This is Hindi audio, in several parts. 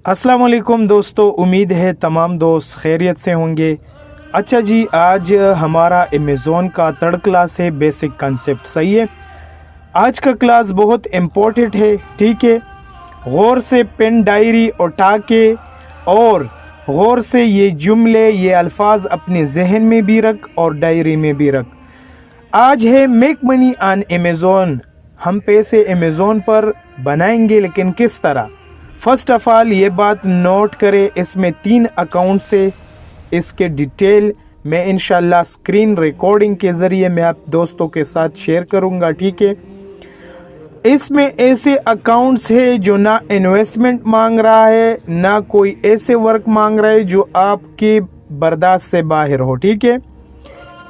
अस्सलाम वालेकुम दोस्तों, उम्मीद है तमाम दोस्त खैरियत से होंगे। अच्छा जी, आज हमारा अमेज़ॉन का थर्ड क्लास है, बेसिक कंसेप्ट। सही है। आज का क्लास बहुत इम्पोर्टेंट है, ठीक है। गौर से पेन डायरी उठा के और गौर से ये जुमले, ये अल्फाज अपने जहन में भी रख और डायरी में भी रख। आज है मेक मनी ऑन अमेज़ॉन। हम पैसे अमेज़ॉन पर बनाएंगे, लेकिन किस तरह? फर्स्ट ऑफ ऑल ये बात नोट करें, इसमें 3 अकाउंट से इसके डिटेल मैं इंशाल्लाह स्क्रीन रिकॉर्डिंग के ज़रिए मैं आप दोस्तों के साथ शेयर करूंगा, ठीक है। इसमें ऐसे अकाउंट्स है जो ना इन्वेस्टमेंट मांग रहा है, ना कोई ऐसे वर्क मांग रहा है जो आपके बर्दाश्त से बाहर हो, ठीक है।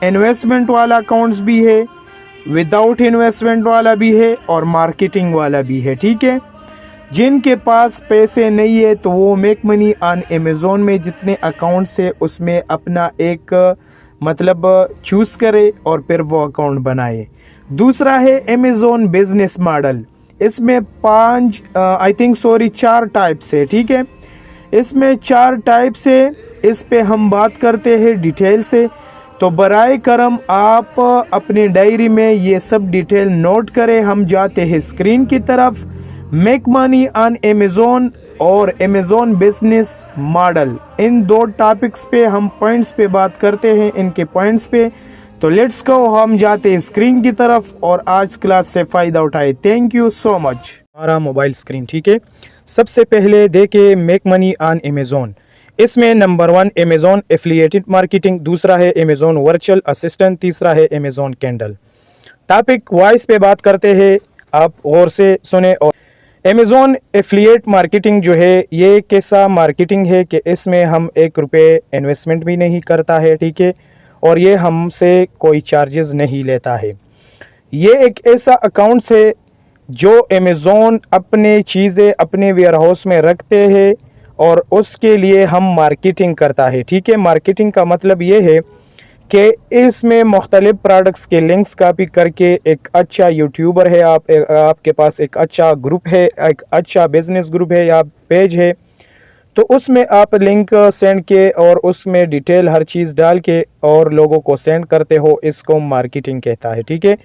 इन्वेस्टमेंट वाला अकाउंट्स भी है, विदाउट इन्वेस्टमेंट वाला भी है और मार्केटिंग वाला भी है, ठीक है। जिनके पास पैसे नहीं है तो वो मेक मनी ऑन अमेज़ॉन में जितने अकाउंट्स है उसमें अपना एक मतलब चूज़ करे और फिर वो अकाउंट बनाए। दूसरा है अमेज़ॉन बिजनेस मॉडल। इसमें 4 टाइप्स है, ठीक है। इसमें 4 टाइप्स है, इस पे हम बात करते हैं डिटेल से। तो बराए करम आप अपने डायरी में ये सब डिटेल नोट करें। हम जाते हैं स्क्रीन की तरफ। मेक मनी ऑन अमेज़ॉन और अमेज़ॉन बिजनेस मॉडल, इन 2 टॉपिक्स पे हम पॉइंट्स पे बात करते हैं, इनके पॉइंट्स पे। तो लेट्स गो, हम जाते हैं स्क्रीन की तरफ और आज क्लास से फ़ायदा उठाए। Thank you so much. हमारा मोबाइल स्क्रीन, ठीक है। सबसे पहले देखें मेक मनी ऑन अमेज़ॉन। इसमें नंबर 1 अमेज़ॉन एफिलिएटेड मार्केटिंग, दूसरा है अमेज़ॉन वर्चुअल असिस्टेंट, तीसरा है अमेज़ॉन कैंडल। टॉपिक वाइज पे बात करते हैं, आप गौर से सुने। और अमेज़ॉन एफिलिएट मार्केटिंग जो है ये कैसा मार्केटिंग है कि इसमें हम 1 रुपये इन्वेस्टमेंट भी नहीं करता है, ठीक है। और ये हमसे कोई चार्जेस नहीं लेता है। ये एक ऐसा अकाउंट्स है जो अमेज़ॉन अपने चीज़ें अपने वेयर हाउस में रखते हैं और उसके लिए हम मार्केटिंग करता है, ठीक है। मार्केटिंग का मतलब ये है कि इसमें मुख्तलिफ प्रोडक्ट्स के लिंक्स कॉपी करके एक अच्छा यूट्यूबर है आप, आपके पास एक अच्छा ग्रुप है, एक अच्छा बिजनेस ग्रुप है या पेज है, तो उसमें आप लिंक सेंड के और उसमें डिटेल हर चीज़ डाल के और लोगों को सेंड करते हो, इसको मार्केटिंग कहता है, ठीक है।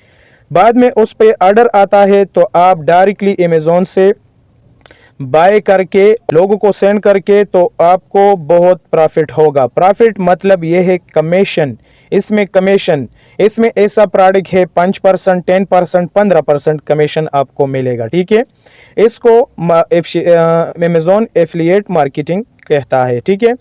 बाद में उस पर ऑर्डर आता है तो आप डायरेक्टली अमेज़ॉन से बाय करके लोगों को सेंड करके तो आपको बहुत प्रॉफिट होगा। प्रॉफिट मतलब ये है कमीशन। इसमें कमीशन, इसमें ऐसा प्रोडक्ट है 5%, 10%, 15% कमीशन आपको मिलेगा, ठीक है। इसको अमेज़ॉन एफिलिएट मार्केटिंग कहता है, ठीक है।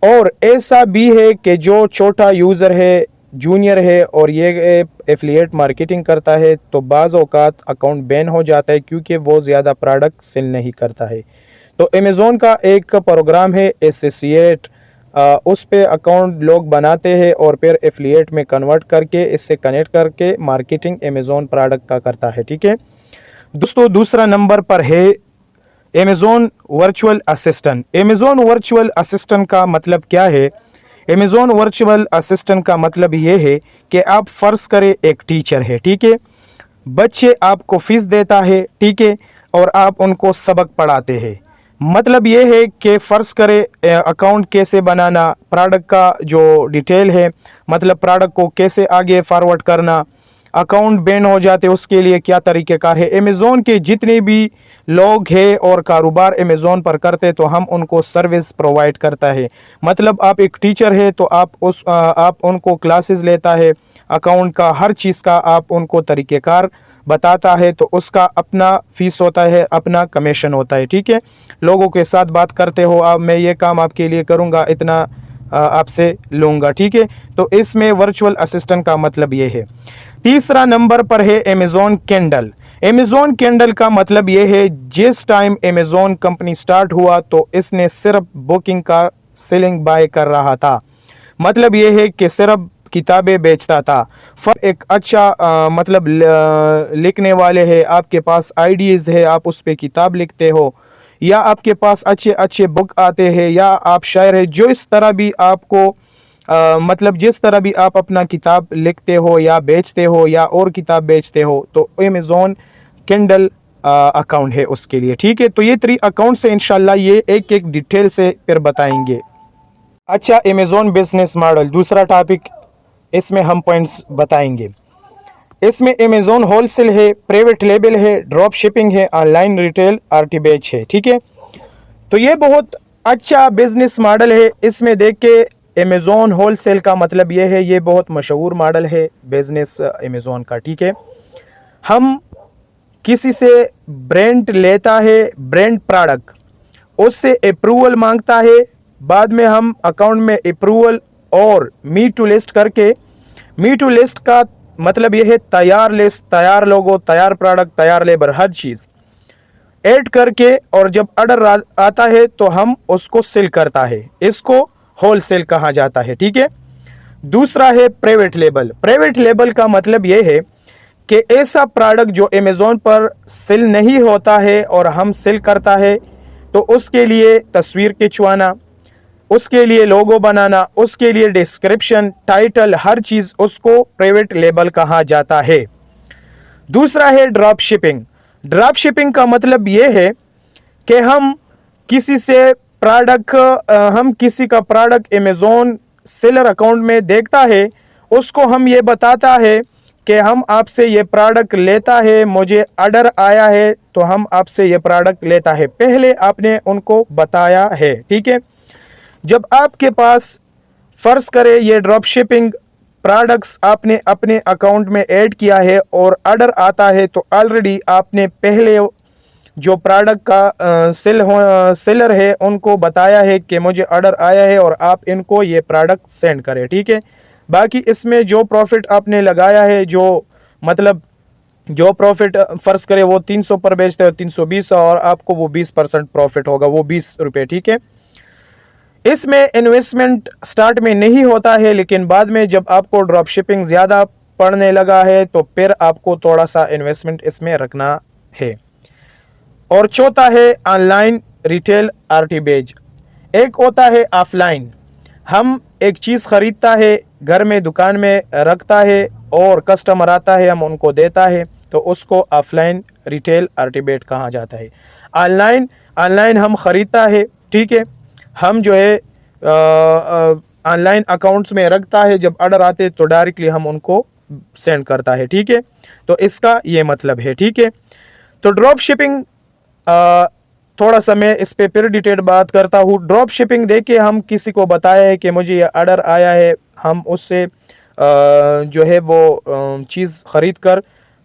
और ऐसा भी है कि जो छोटा यूज़र है, जूनियर है और ये एफिलिएट मार्केटिंग करता है तो बाज़ औक़ात अकाउंट बैन हो जाता है क्योंकि वो ज़्यादा प्रोडक्ट सेल नहीं करता है। तो अमेज़ॉन का एक प्रोग्राम है एसोसिएट, उस पे अकाउंट लोग बनाते हैं और फिर एफिलिएट में कन्वर्ट करके इससे कनेक्ट करके मार्केटिंग अमेज़ॉन प्रोडक्ट का करता है, ठीक है दोस्तों। दूसरा नंबर पर है Amazon virtual assistant. Amazon virtual assistant का मतलब क्या है? अमेज़ॉन वर्चुअल असिस्टेंट का मतलब ये है कि आप फ़र्ज़ करें एक टीचर है, ठीक है। बच्चे आपको फ़ीस देता है, ठीक है, और आप उनको सबक पढ़ाते हैं। मतलब ये है कि फ़र्ज़ करें अकाउंट कैसे बनाना, प्रोडक्ट का जो डिटेल है, मतलब प्रोडक्ट को कैसे आगे फॉरवर्ड करना, अकाउंट बैन हो जाते उसके लिए क्या तरीक़ेकार है। अमेज़ॉन के जितने भी लोग हैं और कारोबार अमेज़ॉन पर करते तो हम उनको सर्विस प्रोवाइड करता है। मतलब आप एक टीचर है तो आप उनको क्लासेस लेता है, अकाउंट का हर चीज़ का आप उनको तरीक़ेकार बताता है, तो उसका अपना फ़ीस होता है, अपना कमीशन होता है, ठीक है। लोगों के साथ बात करते हो आप, मैं ये काम आपके लिए करूँगा, इतना आपसे लूँगा, ठीक है। तो इसमें वर्चुअल असिस्टेंट का मतलब ये है। तीसरा नंबर पर है अमेज़ॉन कैंडल। अमेज़ॉन कैंडल का मतलब ये है जिस टाइम अमेज़ॉन कंपनी स्टार्ट हुआ तो इसने सिर्फ बुकिंग का सेलिंग बाय कर रहा था। मतलब ये है कि सिर्फ किताबें बेचता था। एक अच्छा मतलब लिखने वाले हैं, आपके पास आइडियाज़ है, आप उस पर किताब लिखते हो, या आपके पास अच्छे अच्छे बुक आते हैं, या आप शायर है, जो इस तरह भी आपको मतलब जिस तरह भी आप अपना किताब लिखते हो या बेचते हो या और किताब बेचते हो, तो अमेज़ॉन किंडल अकाउंट है उसके लिए, ठीक है। तो ये 3 अकाउंट से इंशाल्लाह ये एक एक डिटेल से फिर बताएंगे। अच्छा, अमेज़ॉन बिजनेस मॉडल दूसरा टॉपिक, इसमें हम पॉइंट्स बताएंगे। इसमें अमेज़ॉन होलसेल है, प्राइवेट लेबल है, ड्रॉप शिपिंग है, ऑनलाइन रिटेल, आर्टिबेज है, ठीक है। तो ये बहुत अच्छा बिजनेस मॉडल है। इसमें देख के अमेज़ॉन होलसेल का मतलब ये है, ये बहुत मशहूर मॉडल है बिजनेस अमेज़ॉन का, ठीक है। हम किसी से ब्रांड लेता है, ब्रांड प्रोडक्ट, उससे अप्रूवल मांगता है, बाद में हम अकाउंट में अप्रूवल और मी टू लिस्ट करके, मी टू लिस्ट का मतलब ये है तैयार लिस्ट, तैयार लोगो, तैयार प्रोडक्ट, तैयार लेबर, हर चीज़ ऐड करके, और जब ऑर्डर आता है तो हम उसको सेल करता है। इसको होलसेल कहा जाता है, ठीक है। दूसरा है प्राइवेट लेबल। प्राइवेट लेबल का मतलब ये है कि ऐसा प्रोडक्ट जो अमेज़ॉन पर सेल नहीं होता है और हम सेल करता है, तो उसके लिए तस्वीर खिंचवाना, उसके लिए लोगो बनाना, उसके लिए डिस्क्रिप्शन, टाइटल, हर चीज़, उसको प्राइवेट लेबल कहा जाता है। दूसरा है ड्रॉप शिपिंग। ड्रॉप शिपिंग का मतलब ये है कि हम किसी का प्रोडक्ट अमेज़ॉन सेलर अकाउंट में देखता है, उसको हम ये बताता है कि हम आपसे ये प्रोडक्ट लेता है, मुझे ऑर्डर आया है तो हम आपसे ये प्रोडक्ट लेता है, पहले आपने उनको बताया है, ठीक है। जब आपके पास फर्ज करे ये ड्रॉप शिपिंग प्रोडक्ट्स आपने अपने अकाउंट में ऐड किया है और ऑर्डर आता है, तो ऑलरेडी आपने पहले जो प्रोडक्ट का सेलर है उनको बताया है कि मुझे ऑर्डर आया है और आप इनको ये प्रोडक्ट सेंड करें, ठीक है। बाकी इसमें जो प्रॉफिट आपने लगाया है, जो प्रॉफिट फर्ज करे वो 300 पर बेचते हो 320, और आपको वो 20% प्रॉफिट होगा, वो 20 रुपये, ठीक है। इसमें इन्वेस्टमेंट स्टार्ट में नहीं होता है, लेकिन बाद में जब आपको ड्रॉप शिपिंग ज़्यादा पड़ने लगा है तो फिर आपको थोड़ा सा इन्वेस्टमेंट इसमें रखना है। और चौथा है ऑनलाइन रिटेल आर्टिबेज। एक होता है ऑफलाइन, हम एक चीज़ ख़रीदता है, घर में दुकान में रखता है और कस्टमर आता है, हम उनको देता है, तो उसको ऑफलाइन रिटेल आर्टिबेज कहा जाता है। ऑनलाइन हम ख़रीदता है, ठीक है, हम जो है ऑनलाइन अकाउंट्स में रखता है, जब ऑर्डर आते तो डायरेक्टली हम उनको सेंड करता है, ठीक है। तो इसका ये मतलब है, ठीक है। तो ड्रॉप शिपिंग थोड़ा सा मैं इस पे फिर डिटेल बात करता हूँ। ड्रॉप शिपिंग देखिए, हम किसी को बताया है कि मुझे ये ऑर्डर आया है, हम उससे जो है वो चीज़ ख़रीद कर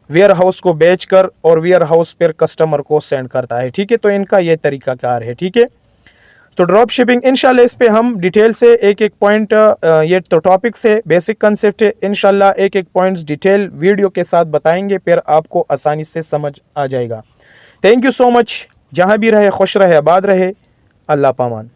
वेयर हाउस को बेच कर और वेयर हाउस पर कस्टमर को सेंड करता है, ठीक है। तो इनका ये तरीक़ाकार है, ठीक है। तो ड्रॉप शिपिंग इंशाल्लाह इस पे हम डिटेल से एक एक पॉइंट, ये तो टॉपिक से बेसिक कंसेप्ट है, इंशाल्लाह एक एक पॉइंट्स डिटेल वीडियो के साथ बताएंगे, फिर आपको आसानी से समझ आ जाएगा। Thank you so much. जहाँ भी रहे खुश रहे, आबाद रहे। अल्लाह पामान।